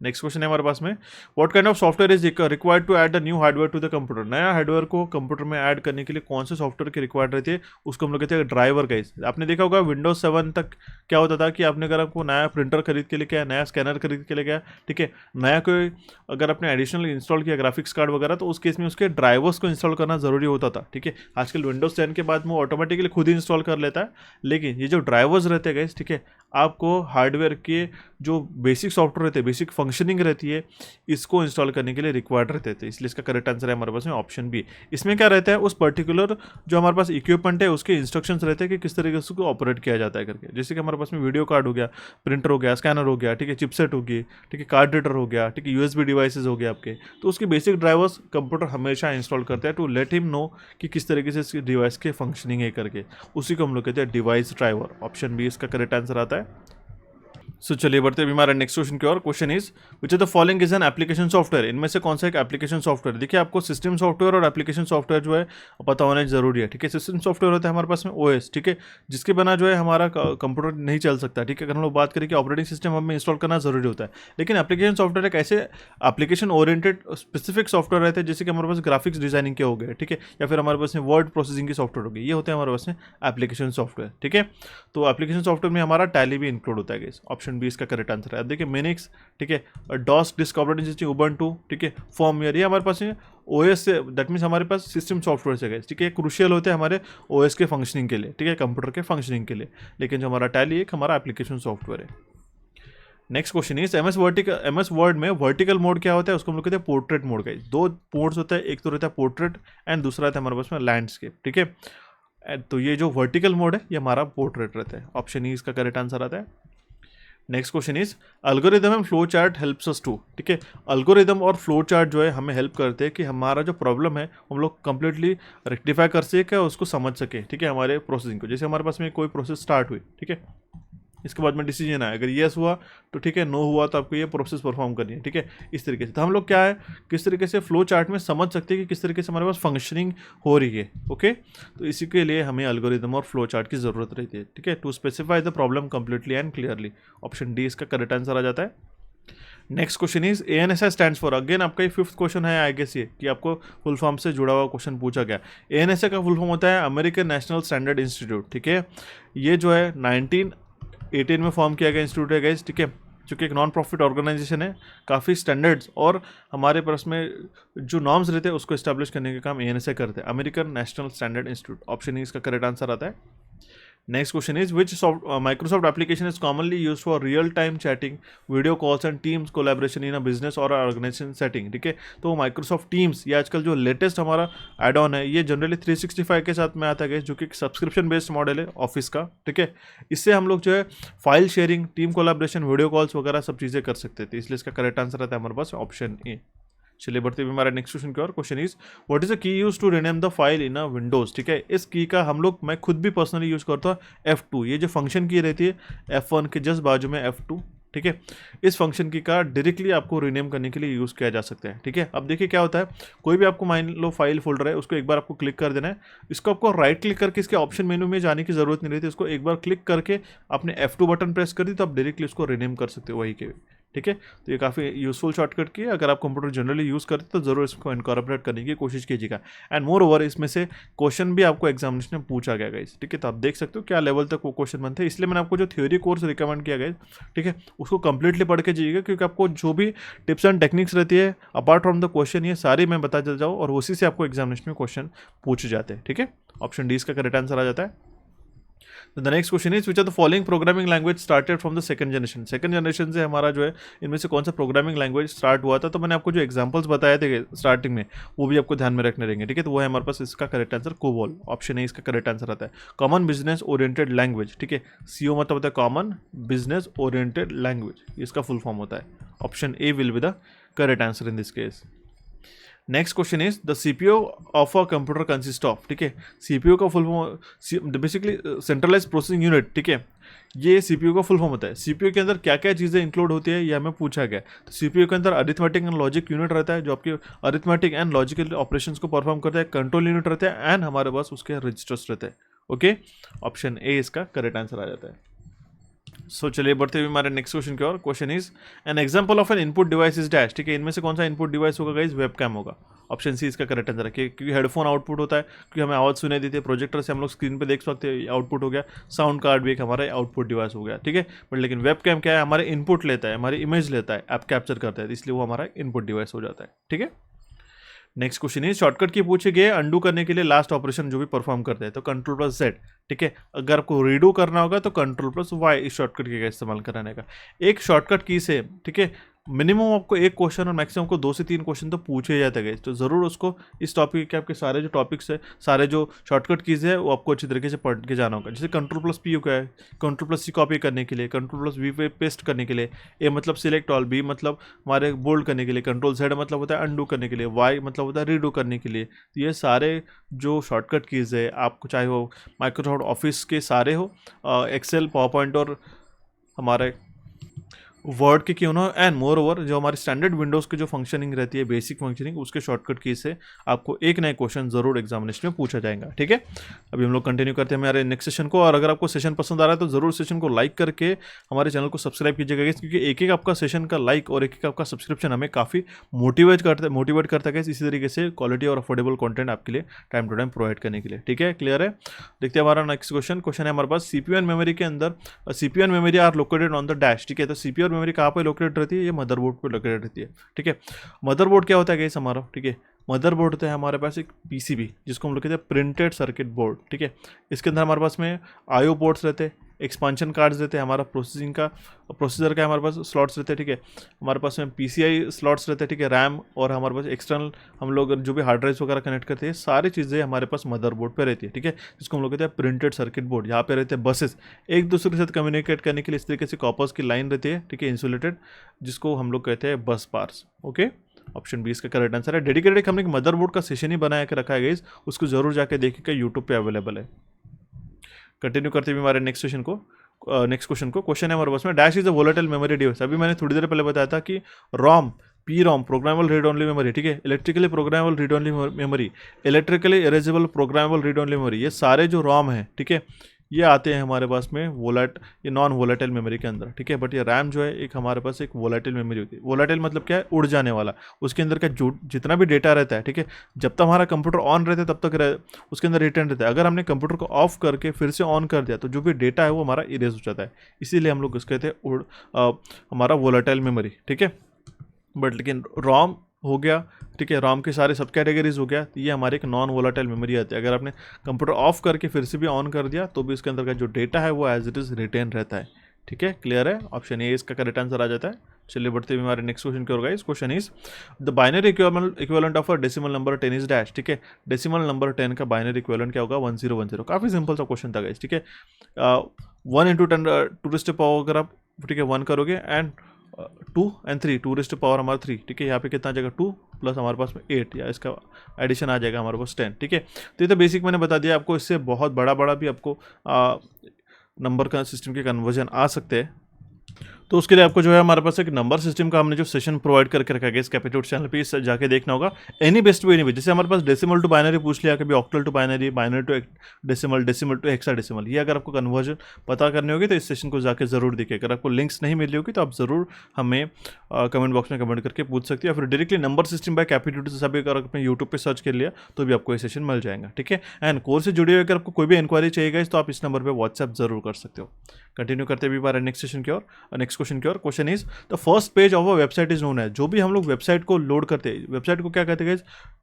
नेक्स्ट क्वेश्चन है हमारे पास में what kind of software is required to add the new hardware to the computer. नया हार्डवेयर को कंप्यूटर में ऐड करने के लिए कौन से सॉफ्टवेयर की रिक्वायर्ड रहती है, उसको हम लोग कहते हैं ड्राइवर गाइस। आपने देखा होगा विंडोज 7 तक क्या होता था कि आपने अगर आपको नया प्रिंटर खरीद के लेके आया, नया स्कैनर खरीद के लेके आया, ठीक है, नया कोई अगर आपने एडिशनल इंस्टॉल किया ग्राफिक्स कार्ड वगैरह, तो उस केस में उसके ड्राइवर्स को इंस्टॉल करना जरूरी होता था। ठीक है, आजकल विंडोज 10 के बाद में वो ऑटोमेटिकली खुद ही इंस्टॉल कर लेता है, लेकिन ये जो ड्राइवर्स रहते हैं गाइस, ठीक है, आपको हार्डवेयर के जो बेसिक सॉफ्टवेयर रहते हैं, बेसिक फंक्शनिंग रहती है, इसको इंस्टॉल करने के लिए रिक्वायर्ड रहते थे। इसलिए इसका करेक्ट आंसर है हमारे पास में ऑप्शन बी। इसमें क्या रहता है, उस पर्टिकुलर जो हमारे पास इक्विपमेंट है उसके इंस्ट्रक्शंस रहते हैं कि किस तरीके से उसको ऑपरेट किया जाता है करके। जैसे कि हमारे पास में वीडियो कार्ड हो गया, प्रिंटर हो गया, स्कैनर हो गया, ठीक है, चिपसेट होगी, ठीक है, कार्ड रीडर हो गया, ठीक है, यूएसबी डिवाइसेज हो गए आपके, तो उसके बेसिक ड्राइवर्स कंप्यूटर हमेशा इंस्टॉल करते हैं टू लेट हिम नो कि किस तरीके से इसकी डिवाइस के फंक्शनिंग है करके। उसी को हम लोग कहते हैं डिवाइस ड्राइवर। ऑप्शन बी इसका करेक्ट आंसर आता है। सो चलिए बढ़ते हैं हमारा नेक्स्ट क्वेश्चन की ओर। Question is which of the following is an application software. इनमें से कौन सा एक एप्लीकेशन सॉफ्टवेयर। देखिए आपको सिस्टम सॉफ्टवेयर और एप्लीकेशन सॉफ्टवेयर जो है पता होना जरूरी है। ठीक है, सिस्टम सॉफ्टवेयर होता है हमारे पास में ओएस, ठीक है, जिसके बिना जो है हमारा कंप्यूटर नहीं चल सकता। ठीक है, अगर हम लोग बात करें कि ऑपरेटिंग सिस्टम हमें इंस्टॉल करना जरूरी होता है, लेकिन एप्लीकेशन सॉफ्टवेयर एक ऐसे एप्लीकेशन ओरिएंटेड स्पेसिफिक सॉफ्टवेयर रहते हैं, जैसे कि हमारे पास ग्राफिक्स डिजाइनिंग के हो गए, ठीक है, या फिर हमारे पास में वर्ड प्रोसेसिंग की सॉफ्टवेयर हो गई, ये होते हैं हमारे पास में एप्लीकेशन सॉफ्टवेयर। ठीक है, तो एप्लीकेशन सॉफ्टवेयर में हमारा टैली भी इंक्लूड होता है। ऑप्शन बी इसका करेक्ट आंसर है। अब देखिए मिनिक्स, ठीक है, DOS disk operating system, Ubuntu, ठीक है, फॉर्मवेयर, ये हमारे पास में ओएस से, दैट मीन्स हमारे पास सिस्टम सॉफ्टवेयर से गए, ठीक है, क्रूशियल होते हैं हमारे ओएस के फंक्शनिंग के लिए, ठीक है, कंप्यूटर के फंक्शनिंग के लिए, लेकिन जो हमारा टैली एक हमारा एप्लीकेशन सॉफ्टवेयर है। Next question is MS word में वर्टिकल मोड क्या होता है, उसको हम लोग कहते हैं पोर्ट्रेट मोड का। दो मोड्स होता है, एक तो रहता है पोर्ट्रेट एंड दूसरा रहता है हमारे पास में लैंडस्केप। ठीक है, तो ये जो वर्टिकल मोड है ये हमारा पोर्ट्रेट रहता है। ऑप्शन ई इसका करेक्ट आंसर आता है। Next question is algorithm and flow chart helps us to. ठीक है, अल्गोरिदम और फ्लो चार्ट जो है हमें हेल्प करते हैं कि हमारा जो प्रॉब्लम है हम लोग कंप्लीटली रेक्टिफाई कर सके और उसको समझ सके। ठीक है, हमारे प्रोसेसिंग को, जैसे हमारे पास में कोई प्रोसेस स्टार्ट हुई, ठीक है, इसके बाद में डिसीजन आया, अगर येस हुआ तो ठीक है, नो हुआ तो आपको ये प्रोसेस परफॉर्म करनी है। ठीक है, इस तरीके से तो हम लोग क्या है, किस तरीके से फ्लो चार्ट में समझ सकते हैं कि किस तरीके से हमारे पास फंक्शनिंग हो रही है। ओके, तो इसी के लिए हमें एल्गोरिदम और फ्लो चार्ट की ज़रूरत रहती है। ठीक है, to specify the problem completely and clearly. Option D इसका करेक्ट आंसर आ जाता है। Next question is ANSI stands for, again आपका ये 5th क्वेश्चन है आई गेस, ये कि आपको फुल फॉर्म से जुड़ा हुआ क्वेश्चन पूछा गया। ANSI का फुल फॉर्म होता है अमेरिकन नेशनल स्टैंडर्ड इंस्टीट्यूट। ठीक है, ये जो है 1918 में फॉर्म किया गया इंस्टीट्यूट है गाइस। ठीक है, जो कि एक नॉन प्रॉफिट ऑर्गेनाइजेशन है, काफ़ी स्टैंडर्ड्स और हमारे पास में जो नॉर्म्स रहते हैं उसको इस्टेब्लिश करने का काम ANSI करते हैं, American national standard institute. Option E इसका करेक्ट आंसर आता है। Next question is which Microsoft application is commonly use for real time chatting, video calls and teams collaboration in a business और ऑर्गेनाइजेशन सेटिंग। ठीक है, तो माइक्रोसॉफ्ट टीम्स ये आजकल जो लेटेस्ट हमारा एड ऑन है, ये जनरली 365 के साथ में आता है जो कि सब्सक्रिप्शन बेस्ड मॉडल है ऑफिस का। ठीक है, इससे हम लोग जो है file sharing, team collaboration, video calls वगैरह सब चीज़ें कर सकते थे, इसलिए इसका करेक्ट आंसर आता है हमारे पास ऑप्शन ए। चलिए बढ़ते हुए हमारा नेक्स्ट क्वेश्चन की ओर। Question is what is the key use to rename the file in a Windows. ठीक है, इस की का हम लोग, मैं खुद भी पर्सनली यूज करता हूँ F2, ये जो फंक्शन की रहती है F1 के जस्ट बाजू में F2। ठीक है, इस फंक्शन की का डायरेक्टली आपको रीनेम करने के लिए यूज़ किया जा सकता है। ठीक है, अब देखिए क्या होता है, कोई भी आपको मान लो फाइल फोल्डर है, उसको एक बार आपको क्लिक कर देना है, इसको आपको राइट क्लिक करके इसके ऑप्शन मेनू में जाने की जरूरत नहीं रहती, इसको एक बार क्लिक करके आपने F2 बटन प्रेस कर दी तो आप डायरेक्टली उसको रीनेम कर सकते हो वही के। ठीक है। तो ये काफ़ी यूजफुल शॉर्टकट की है, अगर आप कंप्यूटर जनरली यूज़ करते तो ज़रूर इसको इनकॉर्पोरेट करने की कोशिश कीजिएगा। एंड मोर ओवर इसमें से क्वेश्चन भी आपको एग्जामिनेशन में पूछा गया गाइस, ठीक है। तो आप देख सकते हो क्या लेवल तक वो क्वेश्चन बनते हैं, इसलिए मैंने आपको जो थ्योरी कोर्स रिकमेंड किया गया, ठीक है, उसको कंप्लीटली पढ़ के जाइएगा, क्योंकि आपको जो भी टिप्स एंड टेक्निक्स रहती है अपार्ट फ्रॉम द क्वेश्चन, ये सारी मैं बता चल जाऊँ और उसी से आपको एग्जामिनेशन में क्वेश्चन पूछे जाते हैं, ठीक है। ऑप्शन डी इसका करेक्ट आंसर आ जाता है। तो the next question is which are the following programming language started from the second generation. Second generation से हमारा जो है इनमें से कौन सा प्रोग्रामिंग लैंग्वेज स्टार्ट हुआ था। तो मैंने आपको जो एग्जांपल्स बताए थे स्टार्टिंग में वो भी आपको ध्यान में रखने रहेंगे, ठीक है। तो वो है हमारे पास इसका correct answer COBOL, option A इसका करेक्ट आंसर आता है। कॉमन बिजनेस ओरिएंटेड लैंग्वेज, ठीक है, सीओ मतलब होता है कॉमन बिजनेस ओरिएंटेड लैंग्वेज, इसका फुल फॉर्म होता है। Option A will be the correct answer in this case. Next question is the CPU of a computer consist of, ठीक है। सीपीयू का full form basically centralize processing unit, ठीक है, ये सीपीयू का फुल फॉर्म होता है। सीपीयू के अंदर क्या क्या चीज़ें इंक्लूड होती है ये हमें पूछा गया। तो सीपीयू के अंदर अरिथमेटिक एंड लॉजिक यूनिट रहता है जो आपके अरिथमेटिक एंड लॉजिकल ऑपरेशंस को परफॉर्म करता है, कंट्रोल यूनिट रहता है एंड हमारे पास उसके रजिस्टर्स रहते हैं। ओके, ऑप्शन ए इसका करेक्ट आंसर आ जाता है। सो चलिए बढ़ते हुए हमारे नेक्स्ट क्वेश्चन की ओर। Question is an example of an input device is dash, ठीक है, इनमें से कौन सा इनपुट डिवाइस होगा गाइस, वेबकैम होगा। ऑप्शन सी इसका करेक्ट आंसर है, क्योंकि हेडफोन आउटपुट होता है, क्योंकि हमें आवाज़ सुनाई देती है, प्रोजेक्टर से हम लोग स्क्रीन पे देख सकते हैं, आउटपुट हो गया। साउंड कार्ड भी एक हमारा आउटपुट डिवाइस हो गया, ठीक है। बट लेकिन वेबकैम क्या है, हमारे इनपुट लेता है, हमारी इमेज लेता है, ऐप कैप्चर करता है, इसलिए वो हमारा इनपुट डिवाइस हो जाता है, ठीक है। नेक्स्ट क्वेश्चन है शॉर्टकट की पूछे गए अंडू करने के लिए लास्ट ऑपरेशन जो भी परफॉर्म करते हैं, तो कंट्रोल प्लस जेड, ठीक है। अगर आपको रीडू करना होगा तो कंट्रोल प्लस वाई इस शॉर्टकट की का इस्तेमाल कराने का। एक शॉर्टकट की से, ठीक है, मिनिमम आपको एक क्वेश्चन और मैक्सिमम को 2 से 3 क्वेश्चन तो पूछे जाते हैं, तो ज़रूर उसको इस टॉपिक के आपके सारे जो टॉपिक्स है, सारे जो शॉर्टकट कीज़ है वो आपको अच्छी तरीके से पढ़ के जाना होगा। जैसे कंट्रोल प्लस पी का है, कंट्रोल प्लस सी कॉपी करने के लिए, कंट्रोल प्लस वी पे पेस्ट करने के लिए, ए मतलब सिलेक्ट ऑल, बी मतलब हमारे बोल्ड करने के लिए, कंट्रोल जेड मतलब होता है अंडू करने के लिए, वाई मतलब होता है रीडू करने के लिए। तो ये सारे जो शॉर्टकट कीज़ है आपको, चाहे वो माइक्रोसॉफ्ट ऑफिस के सारे हो, एक्सेल, पावर पॉइंट और हमारे वर्ड के क्यों ना, एंड मोर ओवर जो हमारे स्टैंडर्ड विंडोज़ की जो फंक्शनिंग रहती है, बेसिक फंक्शनिंग, उसके शॉर्टकट की से आपको एक नए क्वेश्चन जरूर एग्जामिनेशन में पूछा जाएगा, ठीक है। अभी हम लोग कंटिन्यू करते हैं हमारे नेक्स्ट सेशन को, और अगर आपको सेशन पसंद आ रहा है तो जरूर सेशन को लाइक करके हमारे चैनल को सब्सक्राइब कीजिएगा, क्योंकि एक एक आपका सेशन का लाइक और एक एक आपका सब्सक्रिप्शन हमें काफ़ी मोटिवेट करता है इसी तरीके से क्वालिटी और अफोर्डेबल कॉन्टेंट आपके लिए टाइम टू टाइम प्रोवाइड करने के लिए, ठीक है। क्लियर है। देखते हैं हमारा नेक्स्ट क्वेश्चन है हमारे पास सीपीयू एंड मेमोरी के अंदर, CPU and memory are located on the dash, ठीक है। तो सीपीयू और मेमोरी कहाँ पे लोकेटेड रहती है, ये मदरबोर्ड पे लोकेटेड रहती है, ठीक है। मदरबोर्ड क्या होता है गाइस हमारा, ठीक है, मदरबोर्ड होता है हमारे पास एक पीसीबी जिसको हम लोग कहते हैं प्रिंटेड सर्किट बोर्ड, ठीक है। इसके अंदर हमारे पास में आईओ पोर्ट्स रहते हैं, एक्सपांशन कार्ड्स रहते हैं, हमारा प्रोसेसर का हमारे पास स्लॉट्स रहते हैं, ठीक है। हमारे पास में पीसीआई स्लॉट्स रहते हैं, ठीक है, रैम, और हमारे पास एक्सटर्नल हम लोग जो भी हार्ड ड्राइव्स वगैरह कनेक्ट करते हैं, सारी चीज़ें हमारे पास मदरबोर्ड पे रहती है, ठीक है, जिसको हम लोग कहते हैं प्रिंटेड सर्किट बोर्ड। यहाँ पे रहते हैं बसेस एक दूसरे के साथ कम्युनिकेट करने के लिए, इस तरीके से कॉपर्स की लाइन रहती है, ठीक है, इंसुलेटेड, जिसको हम लोग कहते हैं बस बार्स। ओके, ऑप्शन बी इसका करेक्ट आंसर है। डेडिकेटेड हमने एक मदरबोर्ड का सेशन ही बनाया के रखा है गाइस, उसको जरूर जाके देखिएगा, यूट्यूब पे अवेलेबल है। कंटिन्यू करते हुए हमारे नेक्स्ट क्वेश्चन को क्वेश्चन है हमारे पास में dash is a volatile memory device. अभी मैंने थोड़ी देर पहले बताया था कि ROM, P ROM programmable read only memory, ठीक है, electrically programmable read only memory, electrically erasable programmable read only memory, ये सारे जो रॉम है, ठीक है, ये आते हैं हमारे पास में ये नॉन वोलेटाइल मेमोरी के अंदर, ठीक है। बट ये रैम जो है एक हमारे पास एक वोलेटाइल मेमोरी होती है। वोलेटाइल मतलब क्या है, उड़ जाने वाला, उसके अंदर का जितना भी डेटा रहता है, ठीक है, जब तक हमारा कंप्यूटर ऑन रहता है तब तक उसके अंदर रिटर्न रहता है। अगर हमने कंप्यूटर को ऑफ करके फिर से ऑन कर दिया तो जो भी डेटा है वो हमारा इरेज हो जाता है, इसीलिए हम लोग उसके कहते हैं हमारा वोलेटाइल मेमोरी, ठीक है। बट लेकिन रॉम हो गया, ठीक है, रॉम के सारे सब कैटेगरीज हो गया, तो ये हमारे एक नॉन वोलेटाइल मेमोरी आती है। अगर आपने कंप्यूटर ऑफ करके फिर से भी ऑन कर दिया तो भी इसके अंदर का जो डेटा है वो एज इट इज़ रिटेन रहता है, ठीक है। क्लियर है, ऑप्शन ए इसका करेक्ट आंसर आ जाता है। चलिए बढ़ते हुए हमारे नेक्स्ट क्वेश्चन की ओर guys. Question is the binary equivalent of a decimal number 10 is dash, ठीक है। डेसिमल नंबर 10 का बाइनरी इक्विवेलेंट क्या होगा, 1010। काफ़ी सिंपल सा क्वेश्चन था गाइस, ठीक है। 1 × 10 टू रेज़ टू पावर अगर आप, ठीक है, 1 करोगे and 2 and 3, 2 raise to power हमारा 3, ठीक है। यहाँ पे कितना आ जाएगा 2 प्लस हमारे पास में 8, या इसका एडिशन आ जाएगा हमारे पास 10, ठीक है। तो ये तो बेसिक मैंने बता दिया आपको, इससे बहुत बड़ा भी आपको नंबर का सिस्टम के कन्वर्जन आ सकते हैं। तो उसके लिए आपको जो है हमारे पास एक नंबर सिस्टम का हमने जो सेशन प्रोवाइड करके रखा है इस कैपिटल चैनल पे, इस जाके देखना होगा। Any best to any way, जैसे हमारे पास डेसिमल टू बाइनरी पूछ लिया, कभी octal to binary, binary to decimal, decimal to hexadecimal, ये अगर आपको कन्वर्जन पता करनी होगी तो इस सेशन को जाके जरूर देखिए। अगर आपको लिंक्स नहीं मिली होगी तो आप जरूर हमें कमेंट बॉक्स में कमेंट करके पूछ सकते हैं, या फिर directly number system by capital से सभी अगर आपने यूट्यूब पे सर्च कर लिया तो भी आपको ये सेशन मिल जाएगा, ठीक है। एंड कोर्स से जुड़े हुए अगर आपको कोई भी इंक्वायरी चाहिए तो आप इस नंबर पर व्हाट्सएप जरूर कर सकते हो। कंटिन्यू करते हुए बार नेक्स्ट सेशन की ओर, नेक्स्ट क्वेश्चन की ओर। Question is the first page of a website is known है। जो भी हम लोग वेबसाइट को लोड करते हैं, वेबसाइट को क्या कहते हैं,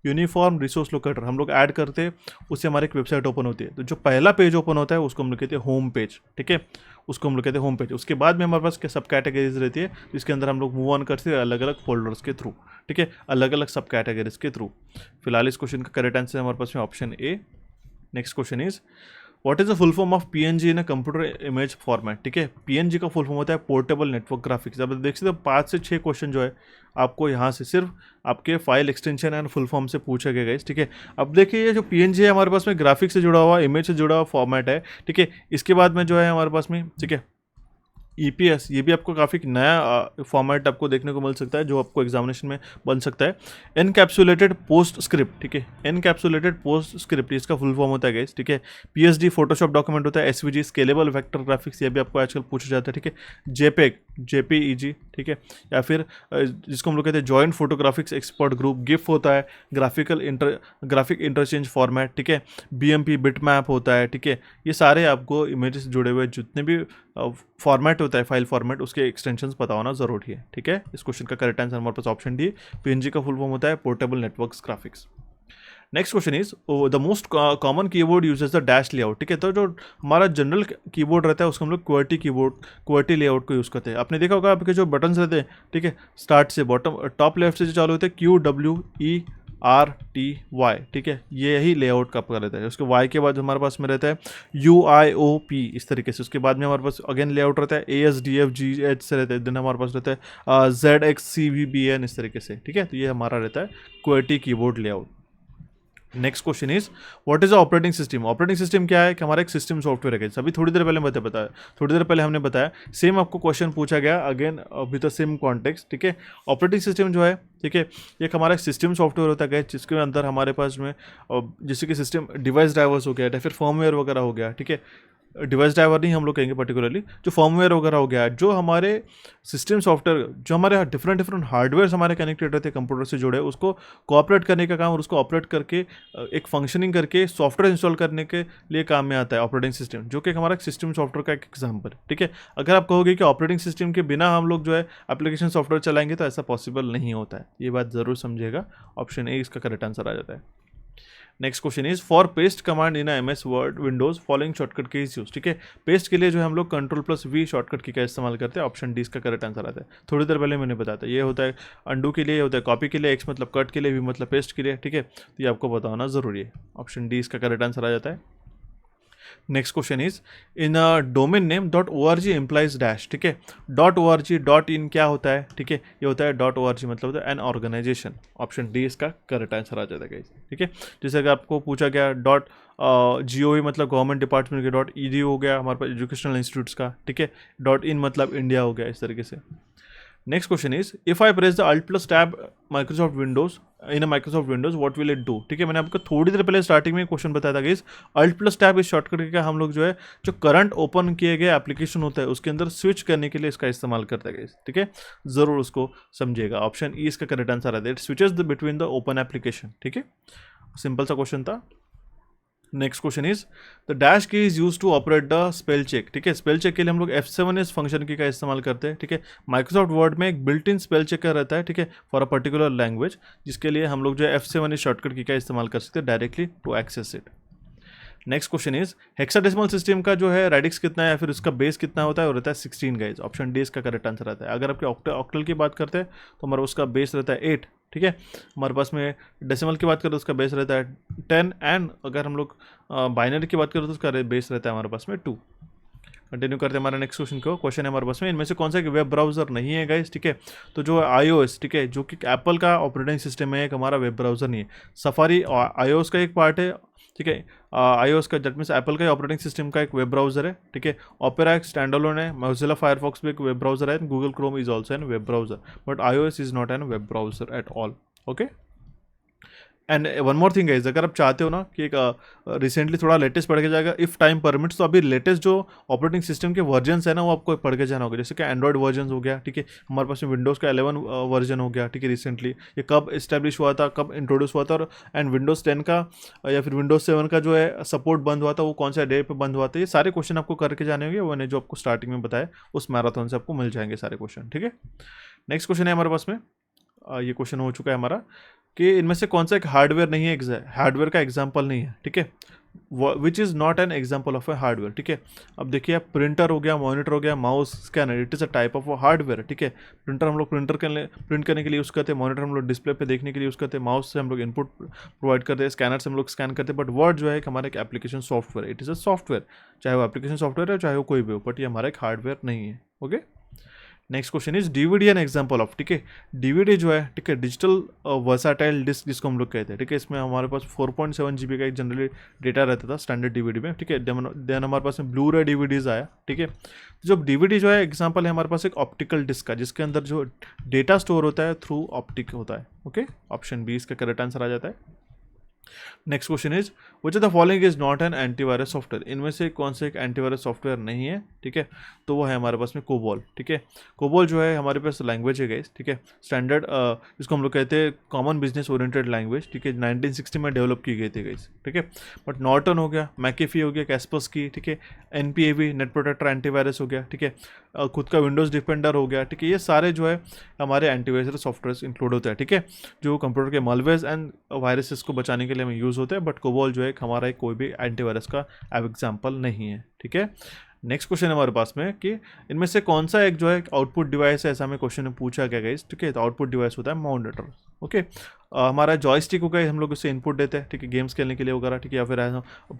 यूनिफॉर्म रिसोर्स लोकेटर हम लोग ऐड करते हैं, उससे हमारी एक वेबसाइट ओपन होती है। तो जो पहला पेज ओपन होता है उसको हम लोग कहते हैं होम पेज, ठीक है, उसको हम लोग कहते हैं होम पेज। उसके बाद में हमारे पास क्या सब कैटेगरीज रहती है, जिसके अंदर हम लोग मूव ऑन करते हैं अलग अलग फोल्डर्स के थ्रू, ठीक है, अलग अलग सब कैटेगरीज के थ्रू। फिलहाल इस क्वेश्चन का करेक्ट आंसर हमारे पास में option A. Next question is what is the full form of PNG in a computer image format, ठीक है। पीएनजी का फुल फॉर्म होता है पोर्टेबल नेटवर्क ग्राफिक्स। अब देख सकते हो 5 से 6 क्वेश्चन जो है आपको यहाँ से सिर्फ आपके file extension and full form से पूछा गया है, ठीक है। अब देखिए ये जो पीएनजी है हमारे पास में ग्राफिक्स से जुड़ा हुआ, इमेज से जुड़ा हुआ फॉर्मेट है, ठीक है। इसके बाद में जो है हमारे पास में, ठीक है, ईपीएस, ये भी आपको काफ़ी नया फॉर्मेट आपको देखने को मिल सकता है जो आपको एग्जामिनेशन में बन सकता है। एनकैप्सुलेटेड पोस्ट स्क्रिप्ट, ठीक है, एनकैप्सुलेटेड पोस्ट स्क्रिप्ट इसका फुल फॉर्म होता है गाइस, ठीक है। पीएसडी फोटोशॉप डॉक्यूमेंट होता है, एसवीजी स्केलेबल वेक्टर ग्राफिक्स, ये भी आपको आजकल पूछा जाता है, ठीक है। जेपेग, जेपीईजी, ठीक है, या फिर जिसको हम लोग कहते हैं joint photographics expert group, GIF होता है, ग्राफिक इंटरचेंज फॉर्मेट, ठीक है, बीएमपी बिटमैप होता है, ठीक है। ये सारे आपको इमेजेस से जुड़े हुए जितने भी फॉर्मेट होता है, फाइल फॉर्मेट, उसके एक्सटेंशंस पता होना जरूरी है, ठीक है। इस क्वेश्चन का करेक्ट आंसर हमारे पास ऑप्शन डी, पीएनजी का फुल फॉर्म होता है portable networks graphics. Next question is the most common keyboard uses the dash layout, ठीक है। तो जो हमारा जनरल कीबोर्ड रहता है उसको हम लोग क्वर्टी लेआउट को यूज़ करते हैं। आपने देखा होगा आपके जो बटन्स रहते हैं, ठीक है, स्टार्ट से बॉटम टॉप लेफ्ट से जो चालू होते हैं QWERTY, ठीक है, ये यही लेआउट का आपका रहता है। उसके वाई के बाद हमारे पास में रहता है UIOP, इस तरीके से। उसके बाद में हमारे पास अगेन लेआउट रहता है ASDFGH से रहता है, देन हमारे पास रहता है ZXCVBN, इस तरीके से, ठीक है। तो ये हमारा रहता है QWERTY keyboard layout. Next question is what is operating system. Operating system क्या है कि हमारा एक सिस्टम सॉफ्टवेयर है। अभी थोड़ी देर पहले बताया, थोड़ी देर पहले हमने बताया, सेम आपको क्वेश्चन पूछा गया again with the same context, ठीक है। ऑपरेटिंग सिस्टम जो है, ठीक है, एक हमारा एक सिस्टम सॉफ्टवेयर होता है जिसके अंदर हमारे पास में जैसे कि सिस्टम डिवाइस ड्राइवर्स हो गया या फिर फर्मवेयर वगैरह हो गया, ठीक है। डिवाइस ड्राइवर नहीं हम लोग कहेंगे पर्टिकुलरली, जो फर्मवेयर वगैरह हो गया, जो हमारे सिस्टम सॉफ्टवेयर, जो हमारे डिफरेंट हार्डवेयर हमारे कनेक्टेड रहते हैं कंप्यूटर से जुड़े, उसको कोऑपरेट करने का काम और उसको ऑपरेट करके एक फंक्शनिंग करके सॉफ्टवेयर इंस्टॉल करने के लिए काम में आता है ऑपरेटिंग सिस्टम, जो कि हमारा सिस्टम सॉफ्टवेयर का एक एग्जाम्पल है, ठीक है। अगर आप कहोगे कि ऑपरेटिंग सिस्टम के बिना हम लोग जो है एप्लीकेशन सॉफ्टवेयर चलाएंगे तो ऐसा पॉसिबल नहीं होता है, ये बात जरूर समझिएगा। ऑप्शन ए इसका करेक्ट आंसर आ जाता है। Next question is for paste command in MS word Windows following shortcut की यूज, ठीक है। पेस्ट के लिए जो है हम लोग Ctrl+V शॉर्टकट की का इस्तेमाल करते हैं। ऑप्शन डी इसका करेक्ट आंसर आता है। थोड़ी देर पहले मैंने बताया था, ये होता है अंडू के लिए, होता है कॉपी के लिए, एक्स मतलब कट के लिए, V मतलब पेस्ट के लिए, ठीक है। तो ये आपको बताना जरूरी है। ऑप्शन डी इसका करेक्ट आंसर आ जाता है। Next question is in a domain name .org implies dash, ठीक है। .org .in क्या होता है, ठीक है, ये होता है .org मतलब होता है एन ऑर्गेनाइजेशन। ऑप्शन डी इसका करेक्ट आंसर आ जाता है, ठीक है। जैसे अगर आपको पूछा गया .gov मतलब गवर्नमेंट डिपार्टमेंट के, .edu हो गया हमारे पास एजुकेशनल इंस्टीट्यूट्स का, ठीक है, .in मतलब इंडिया हो गया, इस तरीके से। Next question is if I press the Alt+Tab Microsoft Windows in a Microsoft Windows what will it do, ठीक है। मैंने आपको थोड़ी देर पहले स्टार्टिंग में क्वेश्चन बताया था कि Alt+Tab इस शॉर्टकट का हम लोग जो है जो करंट ओपन किए गए एप्लीकेशन होता है उसके अंदर स्विच करने के लिए इसका इस्तेमाल करते हैं, ठीक है। जरूर उसको समझिएगा। ऑप्शन ई इसका करेक्ट आंसर आता है। It switches between the open application, ठीक है। सिंपल सा क्वेश्चन था। Next question is the dash key is use to operate the spell check, ठीक है। स्पेल चेक के लिए हम लोग F7 इस फंक्शन की का इस्तेमाल करते हैं, ठीक है। माइक्रोसॉफ्ट वर्ड में एक बिल्ट इन स्पेल चेकर रहता है, ठीक है, फॉर अ पर्टिकुलर लैंग्वेज, जिसके लिए हम लोग जो है F7 इस शॉर्टकट की का इस्तेमाल कर सकते हैं directly to access it. Next question is hexadecimal system का जो है रेडिक्स कितना है या फिर उसका बेस कितना होता है, वो रहता है 16 गाइज। ऑप्शन डी इसका करेक्ट आंसर आता है। अगर आपके ऑक्टल की बात करते हैं तो हमारा उसका बेस रहता है 8, ठीक है। हमारे पास में डेसिमल की बात करें तो उसका बेस रहता है 10 एंड अगर हम लोग बाइनरी की बात करें तो उसका बेस रहता है हमारे पास में 2। कंटिन्यू करते हैं हमारे नेक्स्ट क्वेश्चन को। क्वेश्चन है हमारे पास में, इनमें से कौन सा एक वेब ब्राउजर नहीं है गाइस, ठीक है। तो जो iOS, ठीक है, जो कि एप्पल का ऑपरेटिंग सिस्टम है, एक हमारा वेब ब्राउजर नहीं है। सफारी iOS का एक पार्ट है, ठीक है। iOS का दैट मीन्स एप्पल का ऑपरेटिंग सिस्टम का एक वेब ब्राउजर है, ठीक है। ओपेरा एक स्टैंडअलोन है, मोजिला फायरफॉक्स भी एक वेब ब्राउजर है, Google Chrome is also an web browser, but iOS is not an web browser at all. Okay, and one more thing guys, अगर आप चाहते हो ना कि एक रिसेंटली थोड़ा लेटेस्ट पढ़ के जाएगा इफ़ टाइम परमिट्स, तो अभी लेटेस्ट जो ऑपरेटिंग सिस्टम के वर्जन्स है ना वो आपको पढ़ के जाना होगा। जैसे कि एंड्रॉइड वर्जन हो गया, ठीक है, हमारे पास में विंडोज़ का 11 वर्जन हो गया, ठीक है, रिसेंटली ये कब इस्टेब्लिश हुआ था, कब इंट्रोड्यूस हुआ था, और एंड विंडोज़ 10 का या फिर विंडोज़ 7 का जो है सपोर्ट बंद हुआ था, वो कौन सा डे पे बंद हुआ था, ये सारे क्वेश्चन आपको करके जाने होंगे। मैंने जो आपको स्टार्टिंग में बताया उस मैराथन से आपको मिल जाएंगे सारे क्वेश्चन, ठीक है। नेक्स्ट क्वेश्चन है हमारे पास में, ये क्वेश्चन हो चुका है हमारा कि इनमें से कौन सा एक हार्डवेयर नहीं है, हार्डवेयर का एग्जाम्पल नहीं है, ठीक है, which is not an example of A hardware, ठीक है। अब देखिए, प्रिंटर हो गया, मॉनिटर हो गया, mouse, scanner, it is a type of hardware, ठीक है। प्रिंटर हम लोग प्रिंट करने के लिए यूज़ करते हैं, मॉनिटर हम लोग डिस्प्ले पे देखने के लिए यूज़ करते हैं, माउस से हम लोग इनपुट प्रोवाइड करते हैं, स्कैनर से हम लोग स्कैन करते हैं। बट वर्ड जो है हमारा एक application software, it is a software, चाहे वो एप्लीकेशन सॉफ्टवेयर है चाहे वो कोई भी हो, बट ये हमारा एक हार्डवेयर नहीं है। Okay, next question is DVD N example of, ठीक है। डीवीडी जो है, ठीक है, डिजिटल वर्साटाइल डिस्क जिसको हम लोग कहते हैं, ठीक है। इसमें हमारे पास 4.7 GB का एक जनरली डेटा रहता था स्टैंडर्ड डीवीडी में, ठीक है। देन हमारे पास में ब्लू रे डीवीडीज आया, ठीक है। जो डीवीडी जो है एग्जांपल है हमारे पास एक ऑप्टिकल डिस्क का, जिसके अंदर जो डेटा स्टोर होता है थ्रू ऑप्टिक होता है। ओके, ऑप्शन बी इसका करेक्ट आंसर आ जाता है। Next question is which of the following is not an antivirus software, इनमें से कौन से एक एंटीवायरस सॉफ्टवेयर नहीं है, ठीक है। तो वो है हमारे पास में कोबॉल, ठीक है। कोबॉल जो है हमारे पास लैंग्वेज है गाइस, ठीक है, स्टैंडर्ड जिसको हम लोग कहते हैं कॉमन बिजनेस ओरिएंटेड लैंग्वेज, ठीक है, 1960 में डेवलप की गई थी गाइस, ठीक है। बट नॉर्टन हो गया, मैकेफी हो गया, कैस्पर्सकी, ठीक है, एनपीएवी नेट प्रोटेक्टर एंटीवायरस हो गया, ठीक है, खुद का विंडोज़ डिफेंडर हो गया, ठीक है। ये सारे जो है हमारे एंटीवायरस सॉफ्टवेयर इंक्लूड होते हैं, ठीक है, जो कंप्यूटर के मालवेयर्स एंड वायरसेस को बचाने के लिए हमें यूज़ होते हैं। बट कोबॉल जो है हमारा एक कोई भी एंटीवायरस का एग्जाम्पल नहीं है, ठीक है। नेक्स्ट क्वेश्चन है हमारे पास में कि इनमें से कौन सा एक जो है आउटपुट डिवाइस है, ऐसा हमें क्वेश्चन में पूछा गया गाइस, ठीक है। तो आउटपुट डिवाइस होता है मॉनिटर। ओके, हमारा जॉयस्टिक होगा, हम लोग उससे इनपुट देते हैं, ठीक है, गेम्स खेलने के लिए वगैरह, ठीक है, या फिर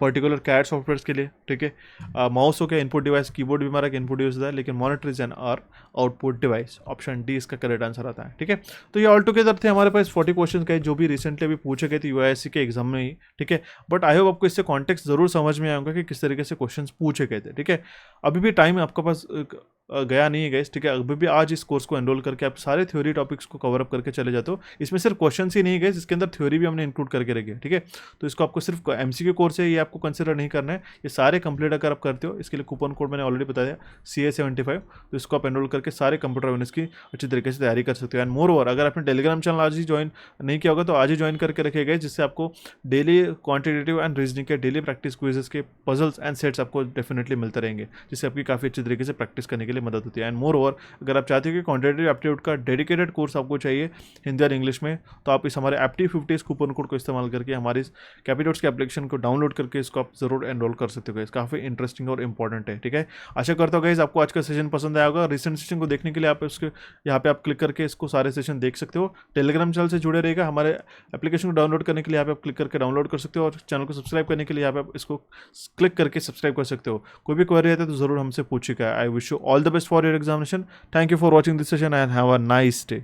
पर्टिकुलर कैड सॉफ्टवेयर के लिए, ठीक है। माउस हो गया इनपुट डिवाइस, कीबोर्ड भी हमारा इनपुट डिवाइस होता है, लेकिन monitor is an are output device. Option D इसका करेक्ट आंसर आता है, ठीक है। तो ये ऑल टुगेदर थे हमारे पास 40 क्वेश्चन का, जो भी रिसेंटली अभी पूछे गए थे यूआईएससी के एग्जाम में ही, ठीक है। बट आई होप आपको इससे कॉन्टेक्स्ट जरूर समझ में आएगा कि किस तरीके से क्वेश्चन पूछे गए थे, ठीक है। अभी भी टाइम आपके पास गया नहीं है गाइस, ठीक है। अभी भी आज इस कोर्स को एनरोल करके आप सारे थ्योरी टॉपिक्स को कवर अप करके चले जाते हो। इसमें सिर्फ क्वेश्चन ही नहीं गए, इसके अंदर थ्योरी भी हमने इंक्लूड करके रखी है, ठीक है। तो इसको आपको सिर्फ एमसीक्यू कोर्स है, ये आपको कंसिडर नहीं करना है। ये सारे कंप्लीट अगर आप करते हो, इसके लिए कूपन कोड मैंने ऑलरेडी बता दिया CA75, तो इसको आप एनरोल करके सारे कंप्यूटर अवेयरनेस की अच्छी तरीके से तैयारी कर सकते हो। एंड मोर ओवर, अगर आपने टेलीग्राम चैनल आज ही ज्वाइन नहीं किया होगा तो आज ही ज्वाइन करके रखिएगा, जिससे आपको डेली क्वांटिटेटिव एंड रीजनिंग के डेली प्रैक्टिस क्विजेस के पजल्स एंड सेट्स आपको डेफिनेटली मिलते रहेंगे, जिससे आपकी काफ़ी अच्छी तरीके से प्रैक्टिस करने के लिए मदद होती है। एंड मोर ओवर, अगर आप चाहते हो कि क्वांटिटेटिव एप्टीट्यूड का डेडिकेटेड कोर्स आपको चाहिए हिंदी और इंग्लिश में, तो आप इस हमारे एप्टी 50 कूपन कोड को इस्तेमाल करके हमारी कैपिटोट्स के एप्लीकेशन को डाउनलोड करके इसको आप जरूर एनरोल कर सकते हो। काफ़ी इंटरेस्टिंग और इंपॉर्टेंट है, ठीक है। आशा करता हूँ गाइस आपको आज का सेशन पसंद आया होगा। रिसेंट सेशन को देखने के लिए आप इसके यहाँ पे आप क्लिक करके इसको सारे सेशन देख सकते हो। टेलीग्राम चैनल से जुड़े रहेगा, हमारे एप्लीकेशन को डाउनलोड करने के लिए यहाँ पे आप क्लिक करके डाउनलोड कर सकते हो, और चैनल को सब्सक्राइब करने के लिए यहाँ पे आप इसको क्लिक करके सब्सक्राइब कर सकते हो। कोई भी क्वेरी रहता है तो जरूर हमसे पूछिएगा। I wish you all the best for your examination. Thank you for watching this session and have a nice day.